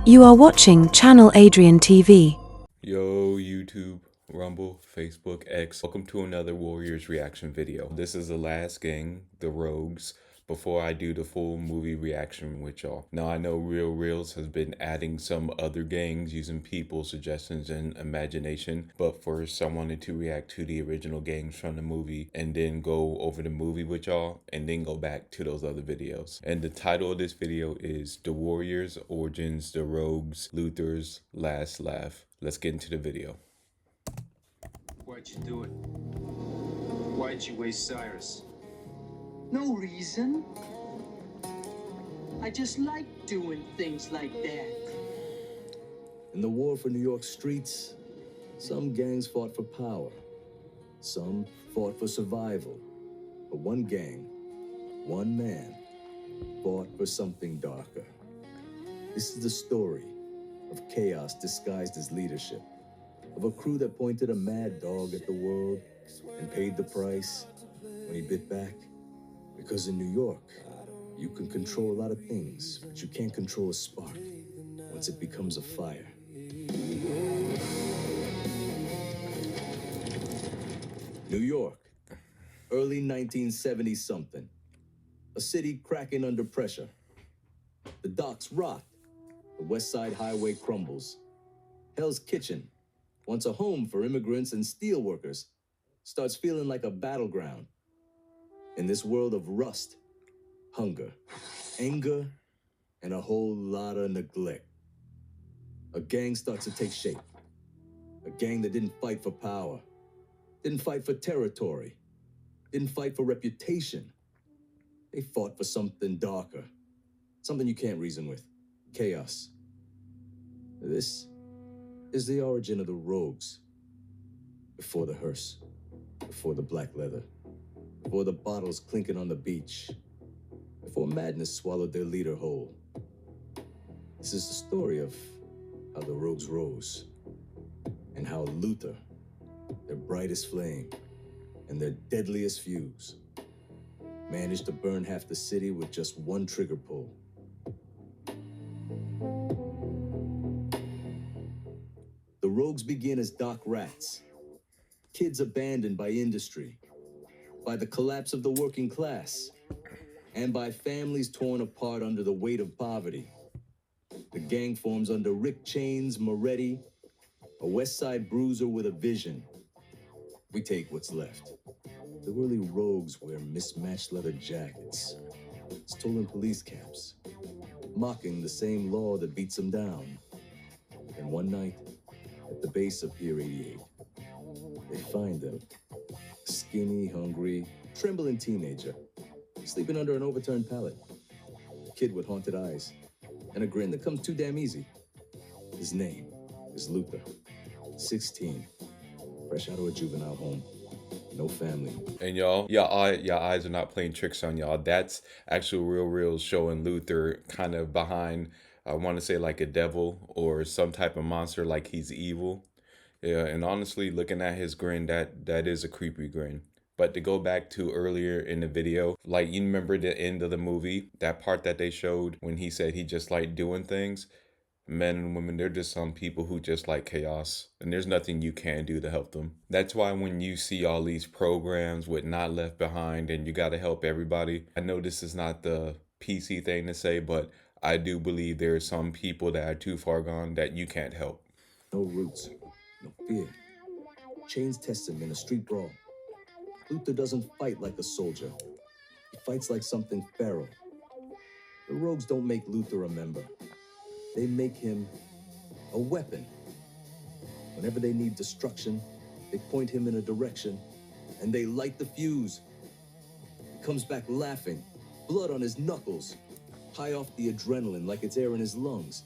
You are watching Channel Adrian TV. Yo, YouTube, Rumble, Facebook, X. Welcome to another Warriors reaction video. This is the last gang, the Rogues, before I do the full movie reaction with y'all. Now, I know Real Reels has been adding some other gangs using people's suggestions and imagination, but first I wanted to react to the original gangs from the movie and then go over the movie with y'all and then go back to those other videos. And the title of this video is The Warriors, Origins, The Rogues, Luther's Last Laugh. Let's get into the video. Why'd you do it? Why'd you waste Cyrus? No reason. I just like doing things like that. In the war for New York streets, some gangs fought for power. Some fought for survival. But one gang, one man, fought for something darker. This is the story of chaos disguised as leadership, of a crew that pointed a mad dog at the world and paid the price when he bit back. Because in New York, you can control a lot of things, but you can't control a spark once it becomes a fire. New York, early 1970-something. A city cracking under pressure. The docks rot. The West Side Highway crumbles. Hell's Kitchen, once a home for immigrants and steelworkers, starts feeling like a battleground. In this world of rust, hunger, anger, and a whole lot of neglect, a gang starts to take shape. A gang that didn't fight for power, didn't fight for territory, didn't fight for reputation. They fought for something darker, something you can't reason with. Chaos. This is the origin of the Rogues. Before the hearse, before the black leather, before the bottles clinking on the beach, before madness swallowed their leader whole. This is the story of how the Rogues rose, and how Luther, their brightest flame and their deadliest fuse, managed to burn half the city with just one trigger pull. The Rogues begin as dock rats, kids abandoned by industry, by the collapse of the working class, and by families torn apart under the weight of poverty. The gang forms under Rick Chains Moretti, a West Side bruiser with a vision. We take what's left. The early Rogues wear mismatched leather jackets, stolen police caps, mocking the same law that beats them down. And one night, at the base of Pier 88, they find them. A skinny, hungry, trembling teenager, sleeping under an overturned pallet. A kid with haunted eyes, and a grin that comes too damn easy. His name is Luther, 16, fresh out of a juvenile home, no family. And y'all eyes are not playing tricks on y'all. That's actual Real Reels showing Luther kind of behind, I want to say like a devil or some type of monster, like he's evil. Yeah, and honestly, looking at his grin, that is a creepy grin. But to go back to earlier in the video, like you remember the end of the movie, that part that they showed when he said he just liked doing things? Men and women, they're just some people who just like chaos, and there's nothing you can do to help them. That's why when you see all these programs with Not Left Behind and you got to help everybody, I know this is not the PC thing to say, but I do believe there are some people that are too far gone that you can't help. No roots, no fear. Chains test him in a street brawl. Luther doesn't fight like a soldier. He fights like something feral. The Rogues don't make Luther a member. They make him a weapon. Whenever they need destruction, they point him in a direction, and they light the fuse. He comes back laughing, blood on his knuckles, high off the adrenaline like it's air in his lungs.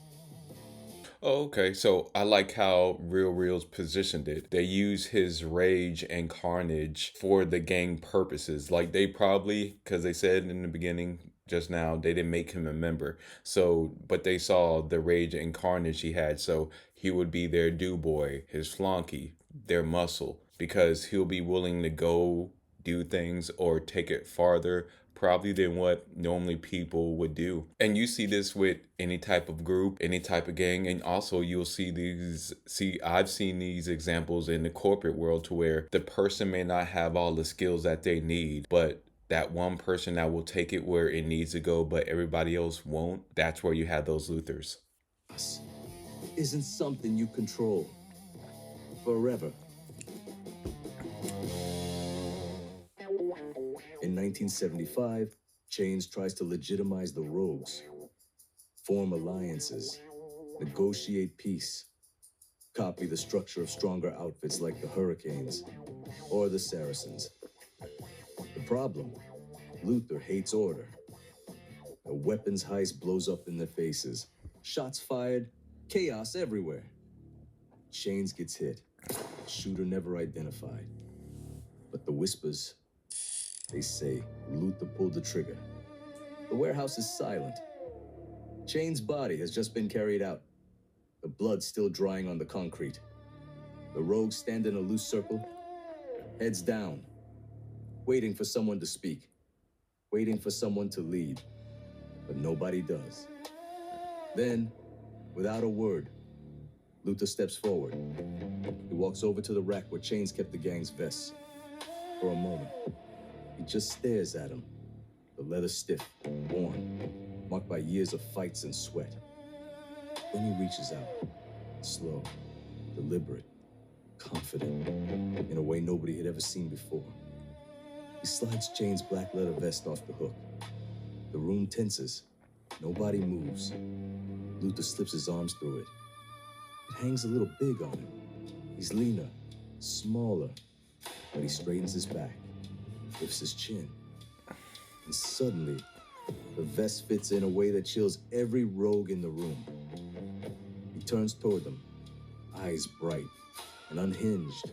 Oh, okay, so I like how Real Reels positioned it. They use his rage and carnage for the gang purposes. Like they probably, because they said in the beginning just now, they didn't make him a member. So, but they saw the rage and carnage he had. So he would be their do boy, his flunky, their muscle, because he'll be willing to go do things or take it farther, probably than what normally people would do. And you see this with any type of group, any type of gang, and also you'll I've seen these examples in the corporate world to where the person may not have all the skills that they need, but that one person that will take it where it needs to go, but everybody else won't, that's where you have those Luthers. Isn't something you control forever. In 1975, Chains tries to legitimize the Rogues, form alliances, negotiate peace, copy the structure of stronger outfits like the Hurricanes or the Saracens. The problem, Luther hates order. A weapons heist blows up in their faces, shots fired, chaos everywhere. Chains gets hit, shooter never identified. But the whispers, they say Luther pulled the trigger. The warehouse is silent. Chain's body has just been carried out. The blood still drying on the concrete. The Rogues stand in a loose circle, heads down, waiting for someone to speak, waiting for someone to lead. But nobody does. Then, without a word, Luther steps forward. He walks over to the rack where Chains kept the gang's vests. For a moment, he just stares at him, the leather stiff, worn, marked by years of fights and sweat. Then he reaches out, slow, deliberate, confident, in a way nobody had ever seen before. He slides Chain's black leather vest off the hook. The room tenses. Nobody moves. Luther slips his arms through it. It hangs a little big on him. He's leaner, smaller, but he straightens his back, lifts his chin. And suddenly, the vest fits in a way that chills every rogue in the room. He turns toward them, eyes bright and unhinged.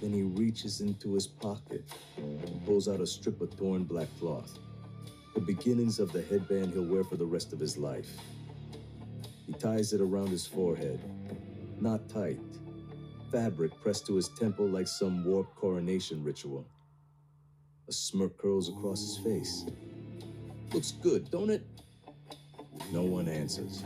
Then he reaches into his pocket and pulls out a strip of torn black cloth, the beginnings of the headband he'll wear for the rest of his life. He ties it around his forehead, not tight, fabric pressed to his temple like some warped coronation ritual. A smirk curls across his face. Looks good, don't it? No one answers.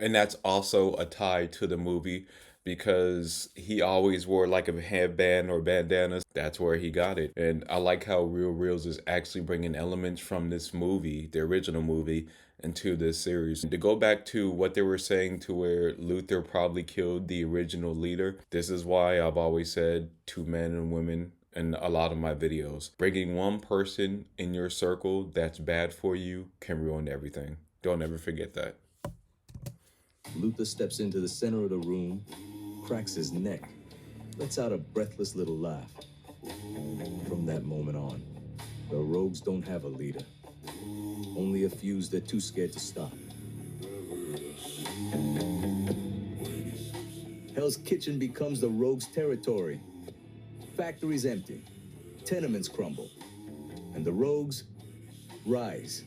And that's also a tie to the movie because he always wore like a headband or bandana. That's where he got it. And I like how Real Reels is actually bringing elements from this movie, the original movie, into this series. To go back to what they were saying to where Luther probably killed the original leader, this is why I've always said to men and women in a lot of my videos, bringing one person in your circle that's bad for you can ruin everything. Don't ever forget that. Luther steps into the center of the room, cracks his neck, lets out a breathless little laugh. From that moment on, the Rogues don't have a leader. Only a few they're too scared to stop. Hell's Kitchen becomes the Rogues' territory. Factories empty, tenements crumble, and the Rogues rise.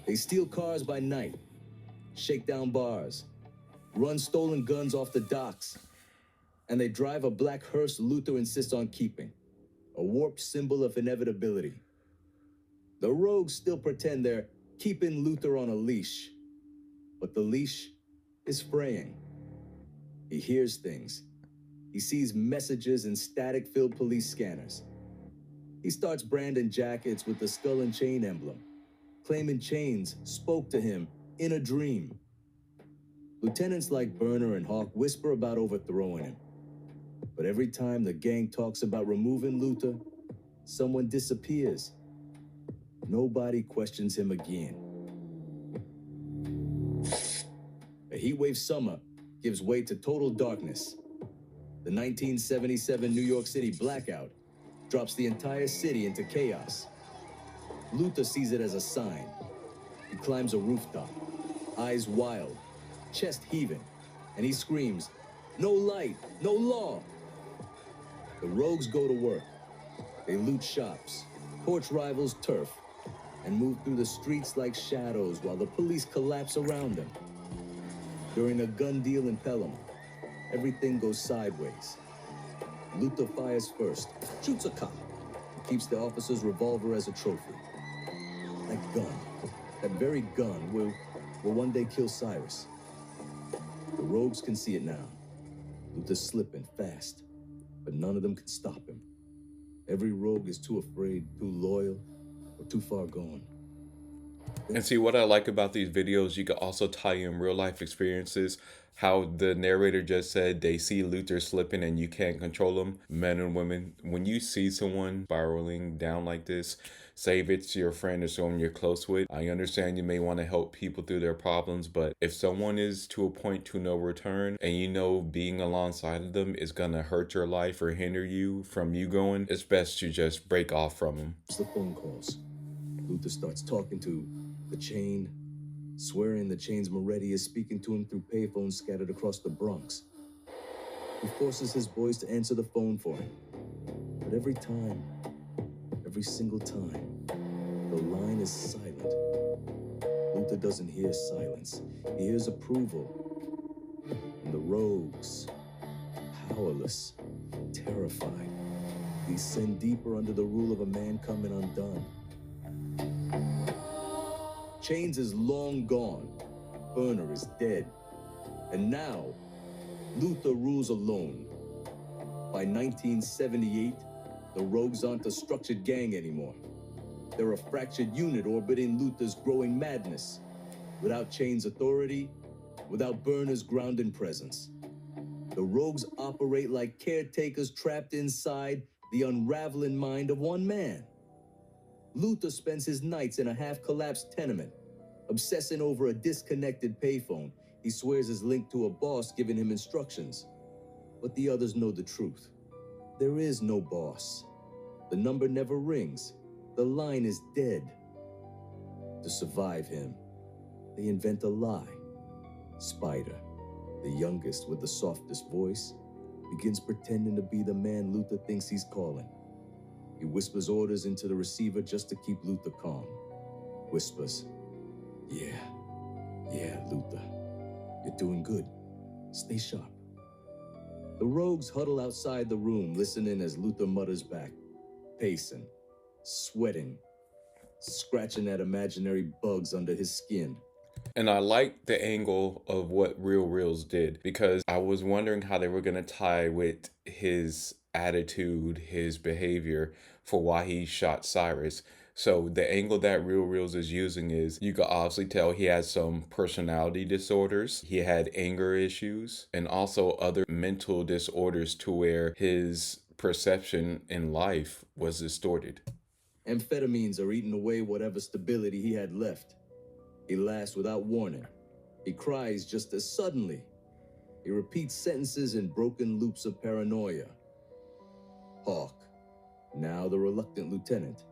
They steal cars by night, shake down bars, run stolen guns off the docks, and they drive a black hearse Luther insists on keeping, a warped symbol of inevitability. The Rogues still pretend they're keeping Luther on a leash, but the leash is fraying. He hears things. He sees messages in static-filled police scanners. He starts branding jackets with the skull and chain emblem, claiming Chains spoke to him in a dream. Lieutenants like Burner and Hawk whisper about overthrowing him. But every time the gang talks about removing Luther, someone disappears. Nobody questions him again. A heatwave summer gives way to total darkness. The 1977 New York City blackout drops the entire city into chaos. Luther sees it as a sign. He climbs a rooftop, eyes wild, chest heaving, and he screams, "No light, no law!" The Rogues go to work. They loot shops, torch rivals' turf, and move through the streets like shadows while the police collapse around them. During a gun deal in Pelham, everything goes sideways. Luther fires first, shoots a cop, keeps the officer's revolver as a trophy. That gun, that very gun will one day kill Cyrus. The rogues can see it now. Luther's slipping fast, but none of them can stop him. Every rogue is too afraid, too loyal, or too far gone. And see, what I like about these videos, you can also tie in real life experiences. How the narrator just said they see Luther slipping and you can't control them. Men and women, when you see someone spiraling down like this, say if it's your friend or someone you're close with, I understand you may want to help people through their problems, but if someone is to a point to no return and you know being alongside of them is going to hurt your life or hinder you from you going, it's best to just break off from them. It's the phone calls. Luther starts talking to the Chain, swearing the Chain's Moretti is speaking to him through payphones scattered across the Bronx. He forces his boys to answer the phone for him. But every time, every single time, the line is silent. Luther doesn't hear silence. He hears approval. And the rogues, powerless, terrified, descend deeper under the rule of a man coming undone. Chains is long gone. Burner is dead. And now, Luther rules alone. By 1978, the rogues aren't a structured gang anymore. They're a fractured unit orbiting Luther's growing madness. Without Chain's authority, without Burner's grounding presence. The rogues operate like caretakers trapped inside the unraveling mind of one man. Luther spends his nights in a half-collapsed tenement, obsessing over a disconnected payphone he swears is linked to a boss giving him instructions. But the others know the truth. There is no boss. The number never rings. The line is dead. To survive him, they invent a lie. Spider, the youngest with the softest voice, begins pretending to be the man Luther thinks he's calling. He whispers orders into the receiver just to keep Luther calm. Whispers, yeah, Luther. You're doing good. Stay sharp. The rogues huddle outside the room, listening as Luther mutters back, pacing, sweating, scratching at imaginary bugs under his skin. And I like the angle of what Real Reels did, because I was wondering how they were going to tie with his attitude, his behavior for why he shot Cyrus. So the angle that Real Reels is using is, you can obviously tell he has some personality disorders. He had anger issues and also other mental disorders to where his perception in life was distorted. Amphetamines are eating away whatever stability he had left. He laughs without warning. He cries just as suddenly. He repeats sentences in broken loops of paranoia. Hawk, now the reluctant lieutenant,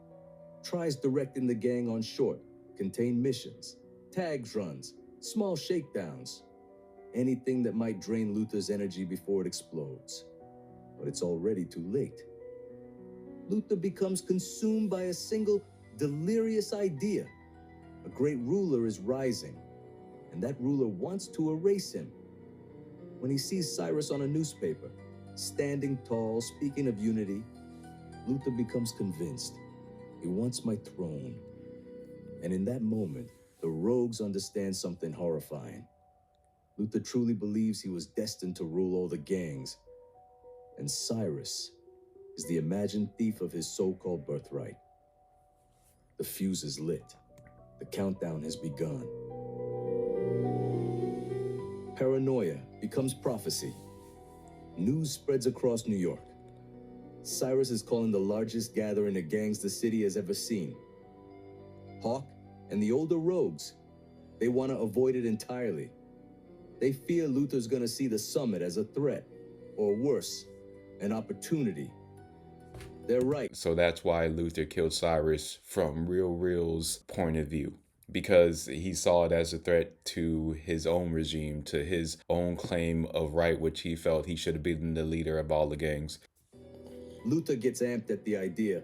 tries directing the gang on short, contained missions, tags runs, small shakedowns, anything that might drain Luther's energy before it explodes. But it's already too late. Luther becomes consumed by a single delirious idea. A great ruler is rising, and that ruler wants to erase him. When he sees Cyrus on a newspaper, standing tall, speaking of unity, Luther becomes convinced. He wants my throne. And in that moment, the rogues understand something horrifying. Luther truly believes he was destined to rule all the gangs. And Cyrus is the imagined thief of his so-called birthright. The fuse is lit. The countdown has begun. Paranoia becomes prophecy. News spreads across New York. Cyrus is calling the largest gathering of gangs the city has ever seen. Hawk and the older rogues, they want to avoid it entirely. They fear Luther's going to see the summit as a threat, or worse, an opportunity. They're right. So that's why Luther killed Cyrus from Real Reel's point of view, because he saw it as a threat to his own regime, to his own claim of right, which he felt he should have been the leader of all the gangs. Luther gets amped at the idea.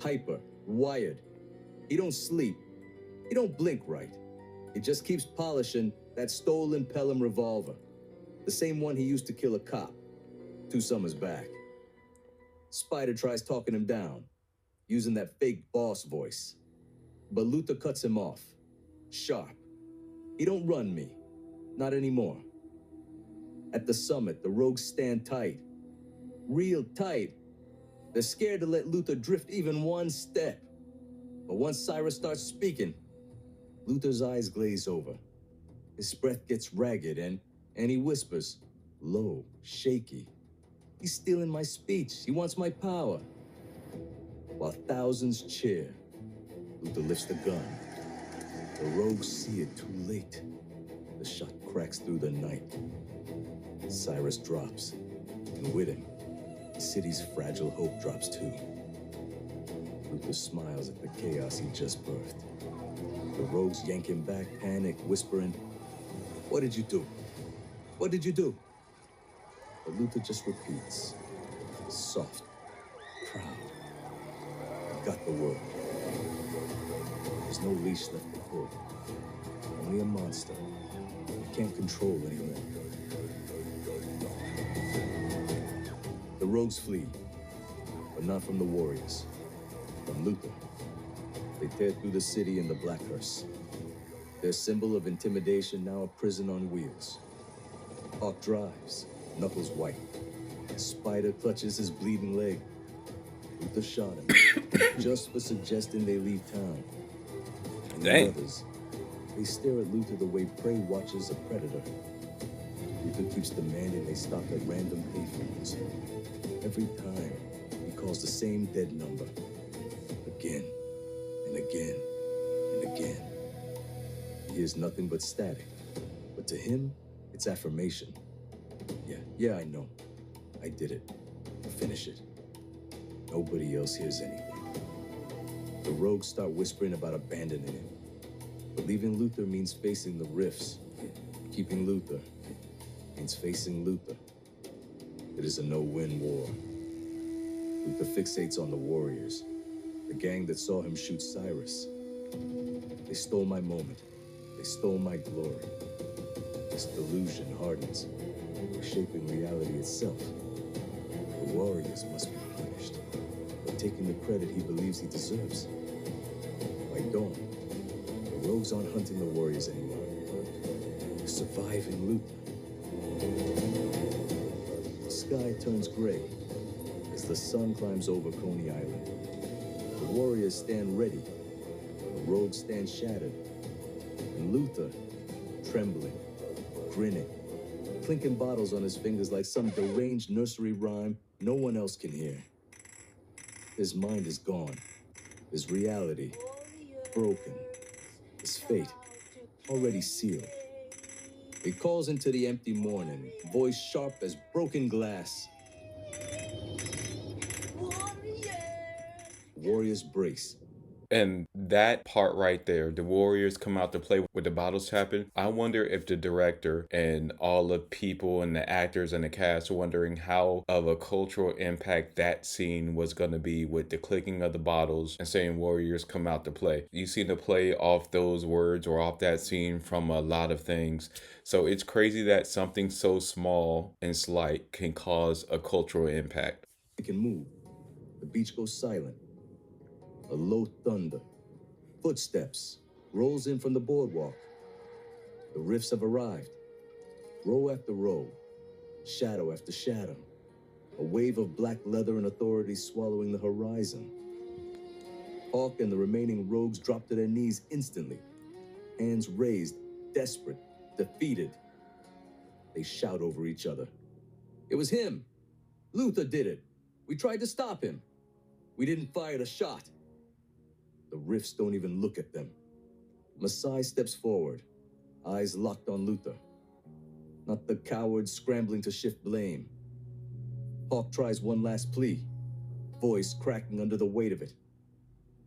Hyper, wired. He don't sleep. He don't blink right. He just keeps polishing that stolen Pelham revolver. The same one he used to kill a cop 2 summers back. Spider tries talking him down, using that fake boss voice. But Luther cuts him off. Sharp. He don't run me. Not anymore. At the summit, the rogues stand tight. Real tight. They're scared to let Luther drift even one step. But once Cyrus starts speaking, Luther's eyes glaze over. His breath gets ragged and he whispers, low, shaky. He's stealing my speech. He wants my power. While thousands cheer, Luther lifts the gun. The rogues see it too late. The shot cracks through the night. Cyrus drops, and with him, the city's fragile hope drops too. Luther smiles at the chaos he just birthed. The rogues yank him back, panic, whispering, "What did you do? What did you do?" But Luther just repeats, soft, proud. I got the word. There's no leash left to pull. Only a monster you can't control anymore. The rogues flee, but not from the warriors. From Luther. They tear through the city in the black hearse. Their symbol of intimidation, now a prison on wheels. Hawk drives, knuckles white. Spider clutches his bleeding leg. Luther shot him, just for suggesting they leave town. And the others, they stare at Luther the way prey watches a predator. Luther keeps demanding they stop at random payphones. Every time, he calls the same dead number. Again, and again, and again. He hears nothing but static. But to him, it's affirmation. Yeah, I know. I did it. Finish it. Nobody else hears anything. The rogues start whispering about abandoning him. But leaving Luther means facing the Riffs. Keeping Luther means facing Luther. It is a no-win war. Luther fixates on the warriors, the gang that saw him shoot Cyrus. They stole my moment. They stole my glory. This delusion hardens, shaping reality itself. The warriors must be punished, but taking the credit he believes he deserves. By dawn, the rogues aren't hunting the warriors anymore. They're surviving Luther. The sky turns gray as the sun climbs over Coney Island. The warriors stand ready. The rogues stand shattered. And Luther, trembling, grinning, clinking bottles on his fingers like some deranged nursery rhyme no one else can hear. His mind is gone. His reality, broken. His fate, already sealed. He calls into the empty morning, voice sharp as broken glass. Warriors brace. And that part right there, the warriors come out to play with the bottles tapping. I wonder if the director and all the people and the actors and the cast are wondering how of a cultural impact that scene was going to be with the clicking of the bottles and saying warriors come out to play. You see the play off those words or off that scene from a lot of things. So it's crazy that something so small and slight can cause a cultural impact. It can move. The beach goes silent. A low thunder. Footsteps. Rolls in from the boardwalk. The Riffs have arrived. Row after row. Shadow after shadow. A wave of black leather and authority swallowing the horizon. Hawk and the remaining rogues drop to their knees instantly. Hands raised, desperate, defeated. They shout over each other. It was him. Luther did it. We tried to stop him. We didn't fire the shot. The Riffs don't even look at them. Masai steps forward, eyes locked on Luther. Not the coward scrambling to shift blame. Hawk tries one last plea, voice cracking under the weight of it.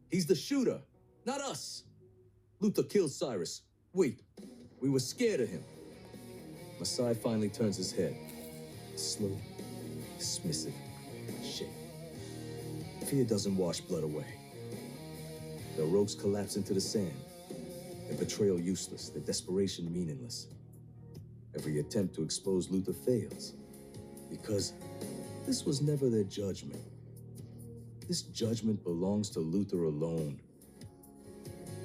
He's the shooter, not us. Luther killed Cyrus. Wait, we were scared of him. Masai finally turns his head. Slow, dismissive, shake. Fear doesn't wash blood away. The rogues collapse into the sand. Their betrayal useless, their desperation meaningless. Every attempt to expose Luther fails. Because this was never their judgment. This judgment belongs to Luther alone.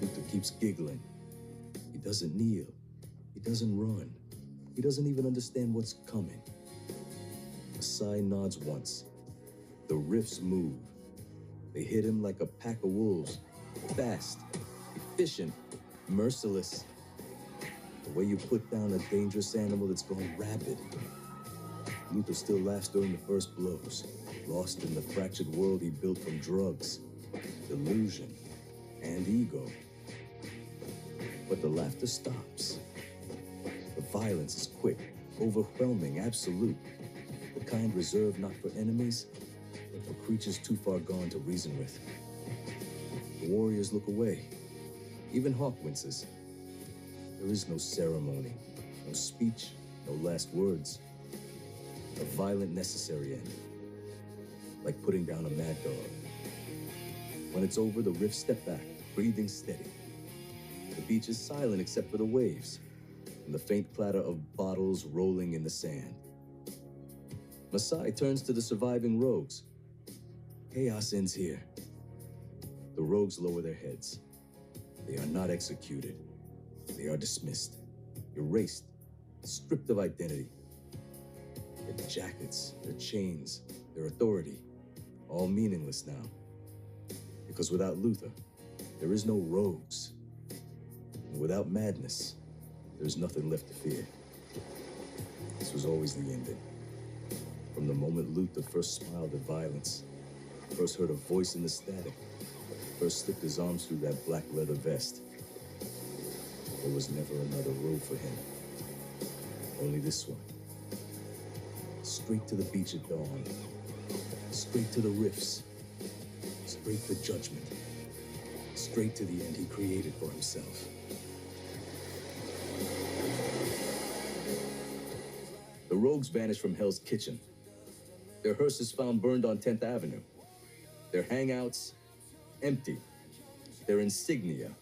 Luther keeps giggling. He doesn't kneel. He doesn't run. He doesn't even understand what's coming. Masai nods once. The Riffs move. They hit him like a pack of wolves. Fast, efficient, merciless. The way you put down a dangerous animal that's gone rabid. Luther still laughs during the first blows, lost in the fractured world he built from drugs, delusion, and ego. But the laughter stops. The violence is quick, overwhelming, absolute. The kind reserved not for enemies, but for creatures too far gone to reason with. The warriors look away. Even Hawk winces. There is no ceremony, no speech, no last words. A violent, necessary end. Like putting down a mad dog. When it's over, the Riffs step back, breathing steady. The beach is silent except for the waves and the faint clatter of bottles rolling in the sand. Masai turns to the surviving rogues. Chaos ends here. The rogues lower their heads. They are not executed. They are dismissed, erased, stripped of identity. Their jackets, their chains, their authority, all meaningless now. Because without Luther, there is no rogues. And without madness, there's nothing left to fear. This was always the ending. From the moment Luther first smiled at violence, first heard a voice in the static, first slipped his arms through that black leather vest, there was never another road for him. Only this one. Straight to the beach at dawn. Straight to the Riffs. Straight to judgment. Straight to the end he created for himself. The rogues vanish from Hell's Kitchen. Their hearse is found burned on 10th Avenue. Their hangouts, empty. Their insignia,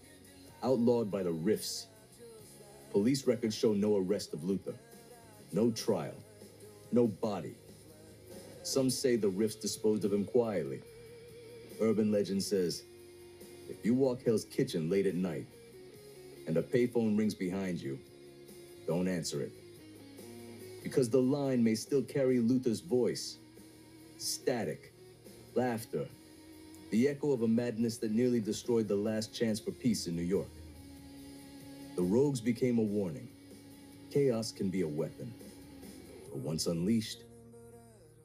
outlawed by the Riffs. Police records show no arrest of Luther. No trial. No body. Some say the Riffs disposed of him quietly. Urban legend says, if you walk Hell's Kitchen late at night and a payphone rings behind you, don't answer it. Because the line may still carry Luther's voice. Static. Laughter. The echo of a madness that nearly destroyed the last chance for peace in New York. The rogues became a warning. Chaos can be a weapon. But once unleashed,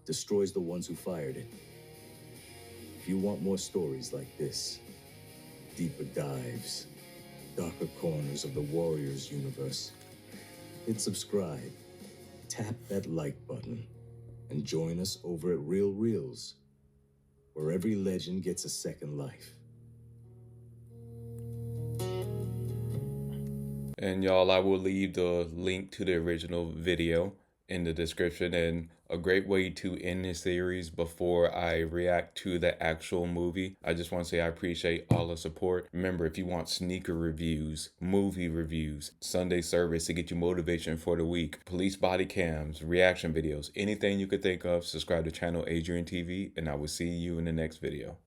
destroys the ones who fired it. If you want more stories like this, deeper dives, darker corners of the Warriors universe, hit subscribe, tap that like button, and join us over at Real Reels, where every legend gets a second life. And y'all, I will leave the link to the original video in the description, and a great way to end this series before I react to the actual movie. I just want to say I appreciate all the support. Remember, if you want sneaker reviews, movie reviews, Sunday service to get you motivation for the week, police body cams, reaction videos, anything you could think of, subscribe to Channel Adrian TV, and I will see you in the next video.